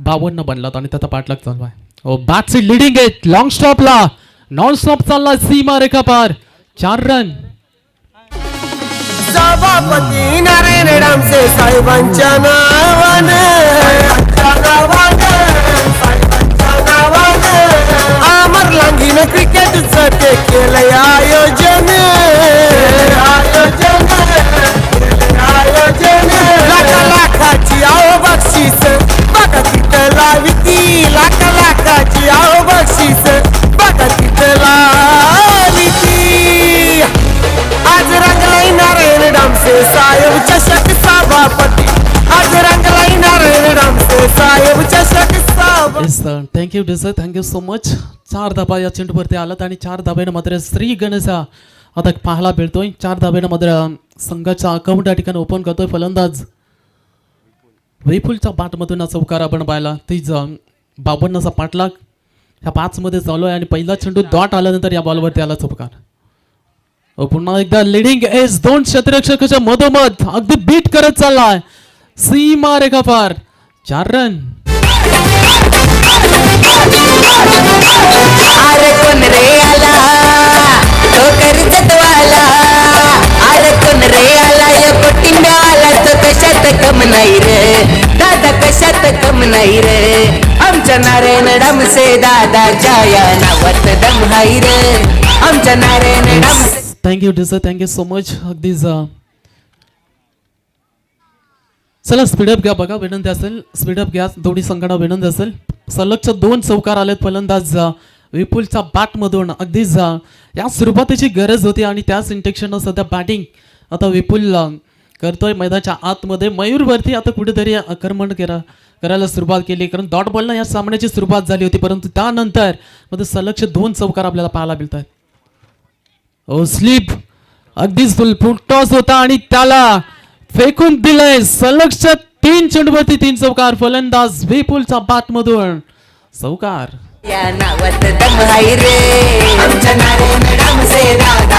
52 बनलात आणि त्याचा पाठलाग चालू आहे. बॅटची लिडिंग आहे लॉंग स्टॉपला. नॉन स्टॉप चालला सीमा रेखा पार. 4 रन. सभापती नारायण रामसे साहेबांच्या नावाने अमर लांगीनं क्रिकेटचं ते केलंय आयोजन. लाखा लाखाची आओ बक्षीस बघा तिथं लाविती. लाखा लाखाची आओ बक्षीस बघा तिथं लाविती. आज रंगलाई नारायण डामसे साहेब चषक सभापती. आज रंगलाई नारायण डामसे साहेब चषक सभापती. Thank you dear sir, thank you so much. 4 धाबा या चेंडूवरती आलात आणि 4 धाब्यानं मात्र श्री गणेशा आता पाहायला मिळतोय. 4 धाब्यानं मात्र संघाचा अकाउंट या ठिकाणी ओपन करतोय फलंदाज विपुलच्या पाठमधून चौकार आपण पाहिला. तीच 52चा पाठलाग ह्या 5 मध्ये चालू आहे आणि पहिला चेंडू डॉट आल्यानंतर या बॉलवरती आला चौकार. पुन्हा एकदा लिडिंग एज 2 क्षेत्ररक्षकाच्या मधोमध अगदी बीट करत चाललाय सीमा रेखा पार. 4 रन. अरे कोण रे आला तो कर्जतवाला. अरे कोण रे आला या कोटिंब्या आला तो कशात कम नाही रे दादा कशात कम नाही रे. आमच्या नारायण डामसे दादाच्या या नावात दम हाय रे. आमच्या Narayan Damse. Thank you dear sir, thank you so much. अगदीच चला स्पीडअप घ्या बघा, विनंती असेल स्पीडअप घ्या. दोन्ही संघांना विनंती असेल. सलगच्या 2 चौकार आलेत फलंदाज विपुलच्या बॅटमधून. अगदीच या सुरुवातीची गरज होती आणि त्याच इंटेक्शननं सध्या बॅटिंग आता विपुल करतोय मैदानाच्या आतमध्ये. मयूरवरती आता कुठेतरी आक्रमण करायला सुरुवात केली कारण डॉट बॉलनं या सामन्याची सुरुवात झाली होती परंतु त्यानंतर मध्ये सलगचे 2 चौकार आपल्याला पाहायला मिळत आहेत. स्लीप अगदीच फुल टॉस होता आणि त्याला फेकून दिलंय. सलगच्या 3 चेंडूवरती 3 चौकार. फलंदाज विपुलच्या बॅटमधून चौकार. या नावात दम हाय रे. आमच्या नारायण डामसे दादा